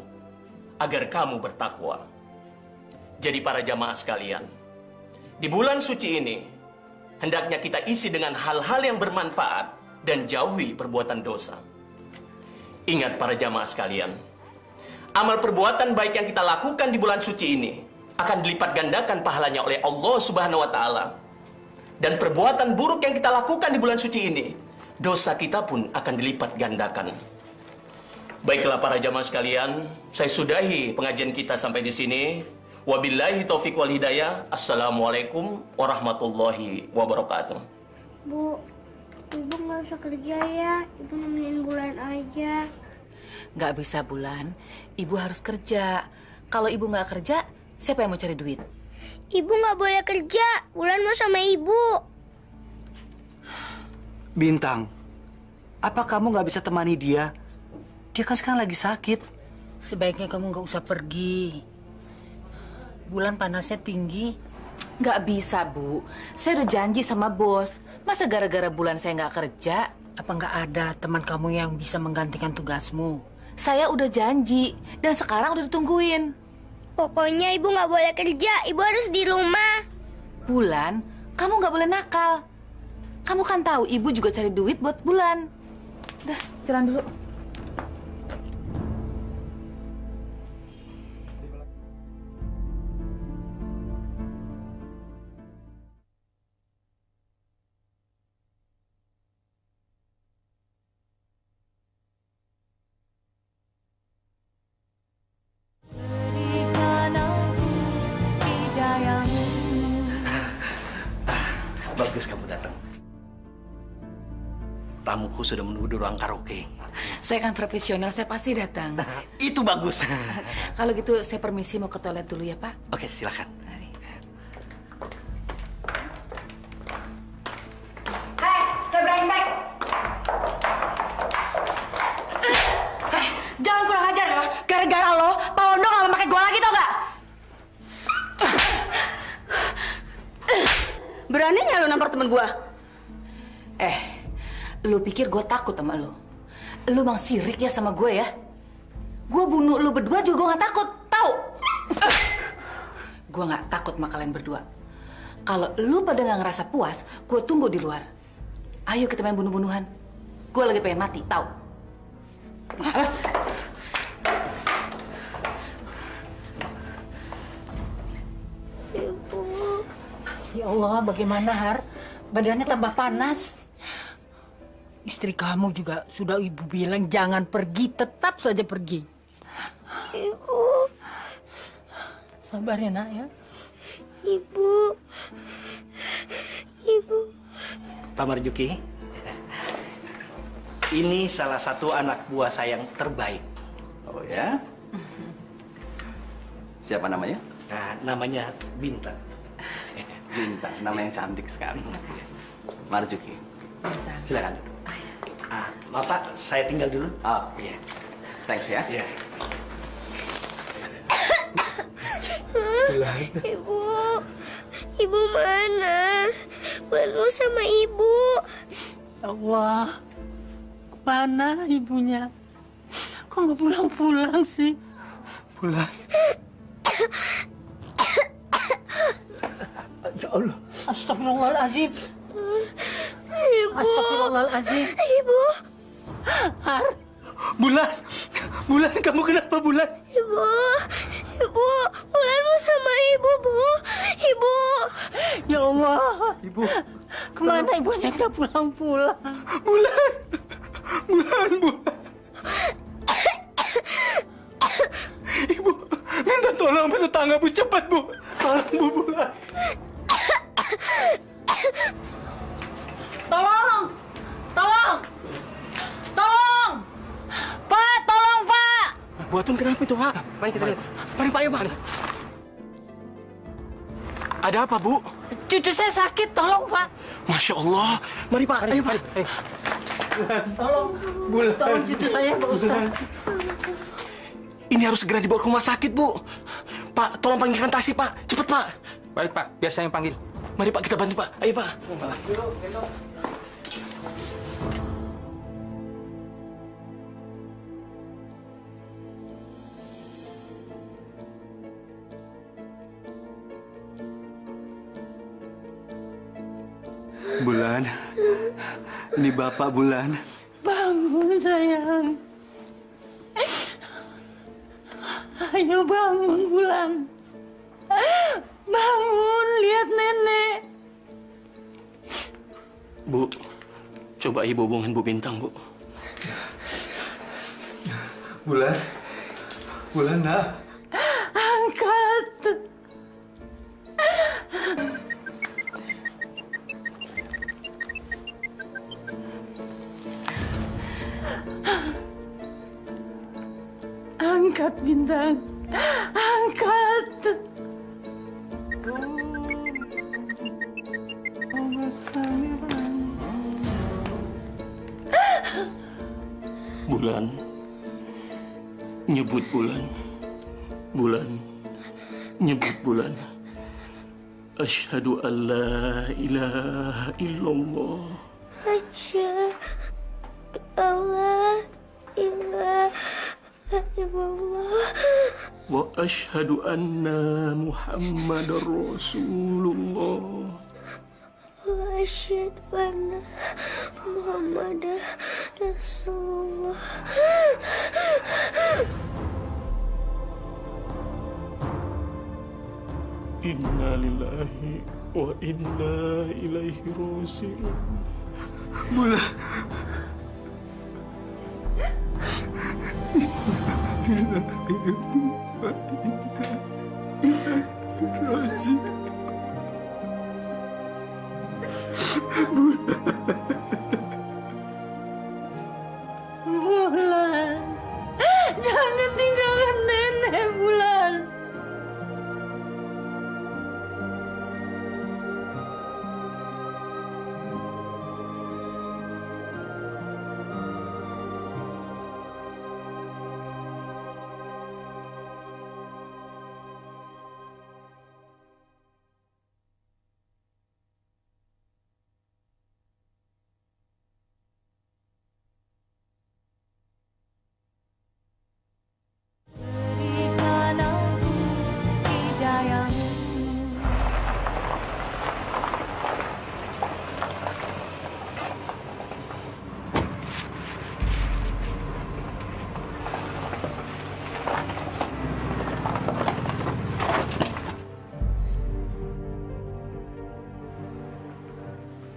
agar kamu bertakwa. Jadi para jamaah sekalian, di bulan suci ini hendaknya kita isi dengan hal-hal yang bermanfaat dan jauhi perbuatan dosa. Ingat para jamaah sekalian, amal perbuatan baik yang kita lakukan di bulan suci ini akan dilipat gandakan pahalanya oleh Allah Subhanahu wa Ta'ala. Dan perbuatan buruk yang kita lakukan di bulan suci ini, dosa kita pun akan dilipat gandakan. Baiklah para jamaah sekalian, saya sudahi pengajian kita sampai di sini. Wabillahi taufiq wal hidayah. Assalamualaikum warahmatullahi wabarakatuh. Bu, Ibu nggak usah kerja ya. Ibu nemenin Bulan aja. Nggak bisa, Bulan. Ibu harus kerja. Kalau Ibu nggak kerja, siapa yang mau cari duit? Ibu nggak boleh kerja. Bulan mau sama Ibu. Bintang, apa kamu nggak bisa temani dia? Dia kan sekarang lagi sakit. Sebaiknya kamu nggak usah pergi. Bulan panasnya tinggi. Nggak bisa, Bu. Saya udah janji sama bos. Masa gara-gara Bulan saya nggak kerja? Apa nggak ada teman kamu yang bisa menggantikan tugasmu? Saya udah janji. Dan sekarang udah ditungguin. Pokoknya Ibu nggak boleh kerja. Ibu harus di rumah. Bulan, kamu nggak boleh nakal. Kamu kan tahu Ibu juga cari duit buat Bulan. Udah, jalan dulu. Bagus kamu datang. Tamuku sudah menunggu di ruang karaoke. Saya kan profesional, saya pasti datang. Itu bagus. Kalau gitu saya permisi mau ke toilet dulu ya, Pak. Oke, silakan. Beraninya lu nampar temen gua? Lu pikir gue takut sama lu? Lu bang sirik ya sama gue ya? Gue bunuh lu berdua juga gue gak takut, tahu? Gue gak takut sama kalian berdua. Kalau lu pada gak ngerasa puas, gue tunggu di luar. Ayo kita main bunuh-bunuhan. Gue lagi pengen mati, tahu? Awas. Ibu. Ya Allah, bagaimana Har? Badannya tambah panas. Istri kamu juga sudah ibu bilang jangan pergi, tetap saja pergi. Ibu. Sabar ya nak ya. Ibu. Ibu. Pak Marjuki, ini salah satu anak buah saya yang terbaik. Oh ya? Siapa namanya? Nah, namanya Bintang. Bintang, nama yang cantik sekali. Marjuki, silakan. Maaf Pak, saya tinggal dulu. Oh iya, thanks ya. Iya. Ibu, ibu mana? Malu sama ibu. Ya Allah, mana ibunya? Kok nggak pulang-pulang sih? Bulan. Ya Allah. Astagfirullahaladzim. Ibu. Astagfirullahaladzim. Ibu. Har. Bulan. Bulan, kamu kenapa Bulan? Ibu. Ibu. Bulan mau sama ibu, Bu. Ibu. Ya Allah. Ibu. Kemana ibunya nggak pulang-pulang? Bulan. Bulan, Bu. Ibu, minta tolong sama tetangga Bu, cepat Bu. Tolong Bu, Bulan. Tolong! Tolong! Tolong! Pak, tolong Pak! Buatun kenapa itu, Pak? Mari kita lihat. Mari Pak, ayo Pak. Ada apa, Bu? Cucu saya sakit, tolong Pak. Masya Allah. Mari Pak, ayo Pak. Tolong, Bulan. tolong cucu saya Pak Ustaz. Ini harus segera dibawa ke rumah sakit, Bu. Pak, tolong panggilkan taksi, Pak. Cepat, Pak. Baik Pak, biar saya yang panggil. Mari Pak, kita bantu Pak. Ayo Pak. Bulan, ini Bapak Bulan. Bangun sayang. Ayo bangun Bulan. Bangun, lihat nenek. Bu, coba Ibu hubungin Bu Bintang, Bu. Bulan. Bulan, nak. Angkat. Angkat Bintang. Angkat. Bulan. Nyebut Bulan. Bulan. Nyebut Bulan. Asyhadu an la ilaha illallah. Asyhadu an la ilaha illallah. Wa asyhadu anna Muhammadar Rasulullah. Wa asyhadu anna Muhammadar Rasulullah. Inna lillahi wa inna ilaihi raji'un. Bulan. Bulan. Jangan tinggalkan nenek Bulan.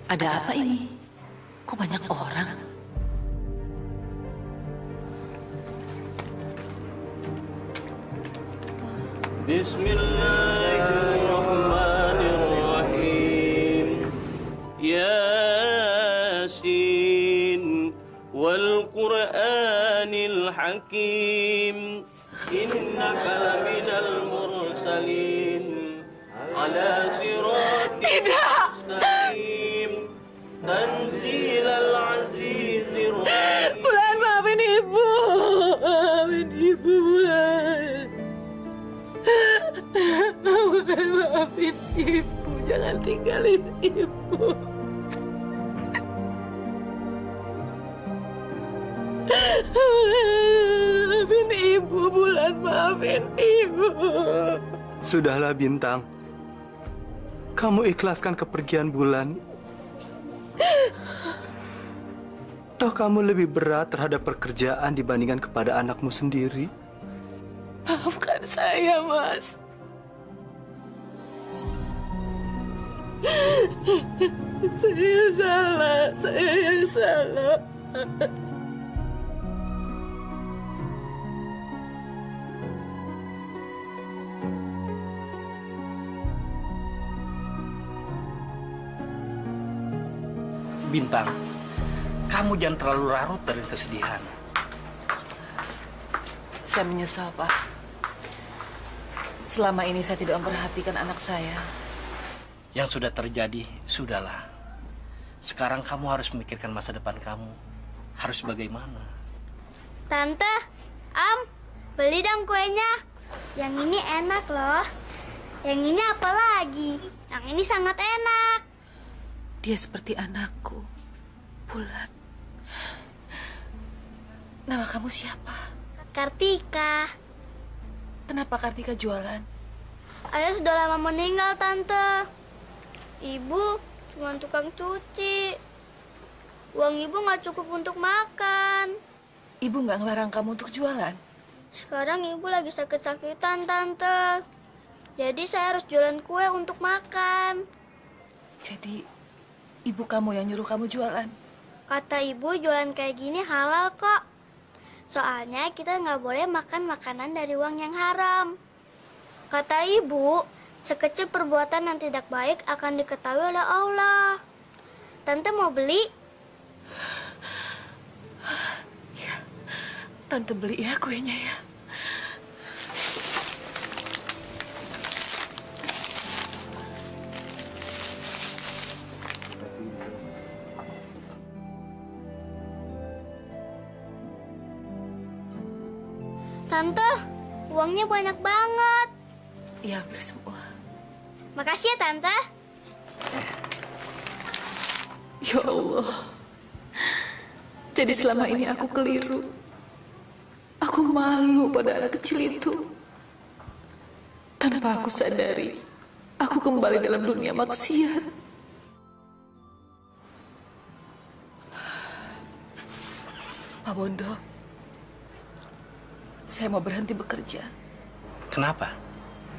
Ada apa ini? Kok banyak orang? Bismillahirrahmanirrahim. Yasin wal Qur'anil Hakim. Innaka laminal mursalin ala siratin mustaqim. Tanzilal azizir rahim. Bulan, maafin Ibu. Maafin Ibu, Bulan. Bulan, maafin Ibu. Jangan tinggalin Ibu. Maafin Ibu, Bulan. Maafin Ibu. Sudahlah, Bintang. Kamu ikhlaskan kepergian Bulan. Toh kamu lebih berat terhadap pekerjaan dibandingkan kepada anakmu sendiri. Maafkan saya, Mas. Saya salah. Saya yang salah. Bintang, kamu jangan terlalu larut dari kesedihan. Saya menyesal, Pak. Selama ini saya tidak memperhatikan anak saya. Yang sudah terjadi, sudahlah. Sekarang kamu harus memikirkan masa depan kamu. Harus bagaimana? Tante, beli dong kuenya. Yang ini enak loh. Yang ini apa lagi? Yang ini sangat enak. Dia seperti anakku, Bulan. Nama kamu siapa? Kartika. Kenapa Kartika jualan? Ayah sudah lama meninggal, Tante. Ibu cuma tukang cuci. Uang ibu nggak cukup untuk makan. Ibu nggak ngelarang kamu untuk jualan? Sekarang ibu lagi sakit-sakitan, Tante. Jadi saya harus jualan kue untuk makan. Jadi ibu kamu yang nyuruh kamu jualan? Kata ibu jualan kayak gini halal kok. Soalnya kita nggak boleh makan makanan dari uang yang haram. Kata ibu, sekecil perbuatan yang tidak baik akan diketahui oleh Allah. Tante mau beli? Ya, Tante beli ya kuenya ya. Tante, uangnya banyak banget. Iya, hampir semua. Makasih ya, Tante. Ya Allah. Jadi selama ini aku keliru. Aku malu pada anak kecil itu. Tanpa aku sadari, aku kembali dalam dunia maksiat. Pak Bondo, saya mau berhenti bekerja. Kenapa?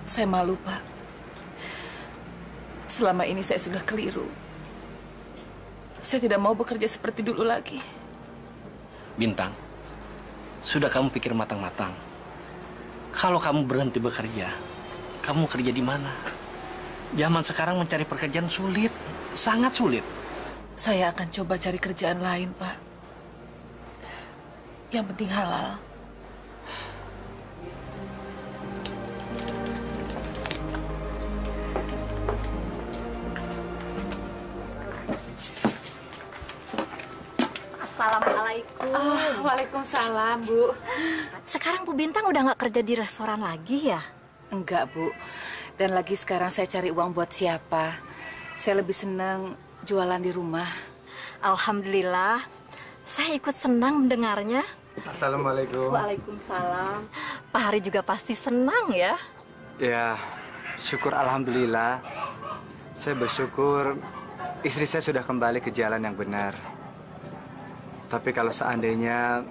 Saya malu, Pak. Selama ini saya sudah keliru. Saya tidak mau bekerja seperti dulu lagi. Bintang, sudah kamu pikir matang-matang. Kalau kamu berhenti bekerja, kamu kerja di mana? Zaman sekarang mencari pekerjaan sulit, sangat sulit. Saya akan coba cari kerjaan lain, Pak. Yang penting halal. Assalamualaikum. Waalaikumsalam, Bu. Sekarang Bu Bintang udah nggak kerja di restoran lagi ya? Enggak, Bu. Dan lagi sekarang saya cari uang buat siapa. Saya lebih senang jualan di rumah. Alhamdulillah. Saya ikut senang mendengarnya. Assalamualaikum. Waalaikumsalam. Pak Hari juga pasti senang ya? Ya, syukur alhamdulillah. Saya bersyukur istri saya sudah kembali ke jalan yang benar. Tapi kalau seandainya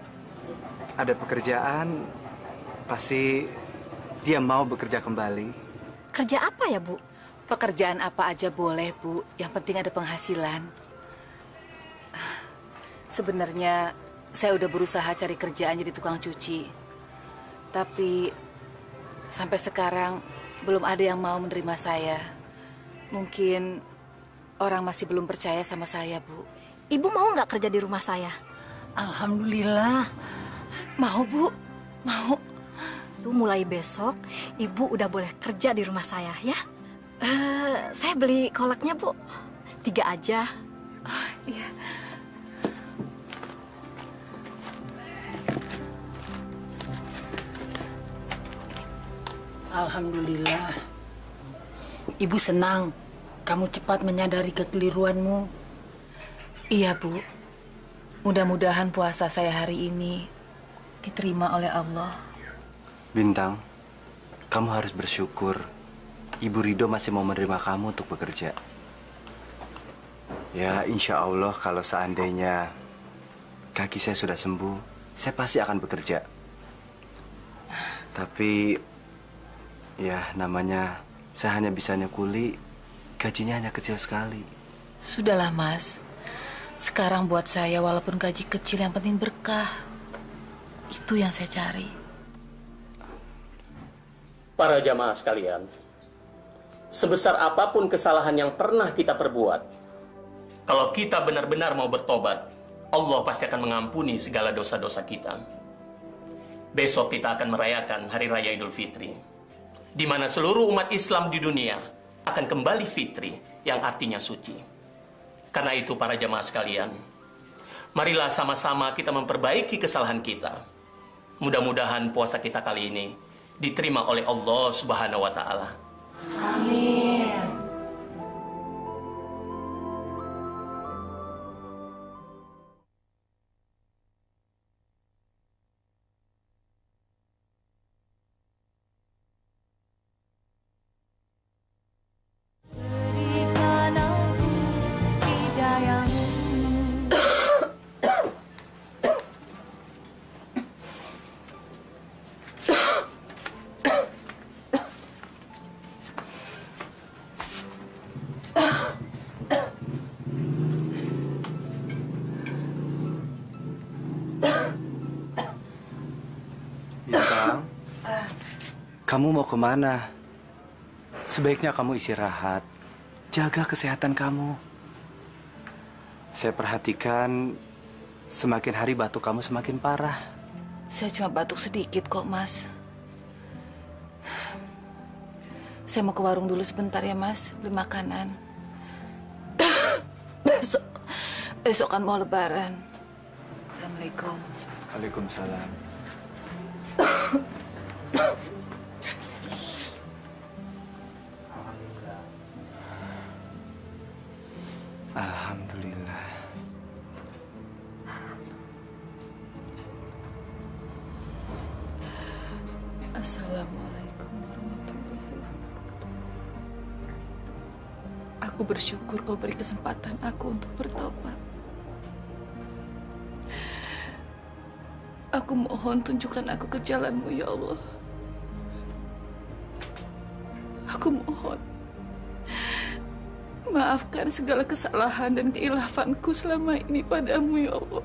ada pekerjaan, pasti dia mau bekerja kembali. Kerja apa ya, Bu? Pekerjaan apa aja boleh, Bu. Yang penting ada penghasilan. Sebenarnya saya udah berusaha cari kerjaan jadi tukang cuci. Tapi sampai sekarang belum ada yang mau menerima saya. Mungkin orang masih belum percaya sama saya, Bu. Ibu mau nggak kerja di rumah saya? Alhamdulillah. Mau, Bu. Mau. Tuh mulai besok, Ibu udah boleh kerja di rumah saya, ya. Saya beli kolaknya, Bu. 3 aja. Oh, iya. Alhamdulillah. Ibu senang kamu cepat menyadari kekeliruanmu. Iya, Bu. Mudah-mudahan puasa saya hari ini diterima oleh Allah. Bintang, kamu harus bersyukur Ibu Rido masih mau menerima kamu untuk bekerja. Ya, insya Allah kalau seandainya kaki saya sudah sembuh, saya pasti akan bekerja. Tapi, ya namanya saya hanya bisa nyekuli, gajinya hanya kecil sekali. Sudahlah, Mas. Sekarang buat saya walaupun gaji kecil yang penting berkah. Itu yang saya cari. Para jamaah sekalian, sebesar apapun kesalahan yang pernah kita perbuat, kalau kita benar-benar mau bertobat, Allah pasti akan mengampuni segala dosa-dosa kita. Besok kita akan merayakan Hari Raya Idul Fitri, di mana seluruh umat Islam di dunia akan kembali fitri, yang artinya suci. Karena itu para jamaah sekalian, marilah sama-sama kita memperbaiki kesalahan kita. Mudah-mudahan puasa kita kali ini diterima oleh Allah Subhanahu wa Ta'ala. Amin. Kamu mau kemana? Sebaiknya kamu istirahat. Jaga kesehatan kamu. Saya perhatikan semakin hari batuk kamu semakin parah. Saya cuma batuk sedikit kok, Mas. Saya mau ke warung dulu sebentar ya, Mas. Beli makanan. Besok kan mau lebaran. Assalamualaikum. Waalaikumsalam. Alhamdulillah. Assalamualaikum warahmatullahi wabarakatuh. Aku bersyukur kau beri kesempatan aku untuk bertobat. Aku mohon tunjukkan aku ke jalan-Mu, ya Allah. Aku mohon maafkan segala kesalahan dan kehilafanku selama ini padamu, ya Allah.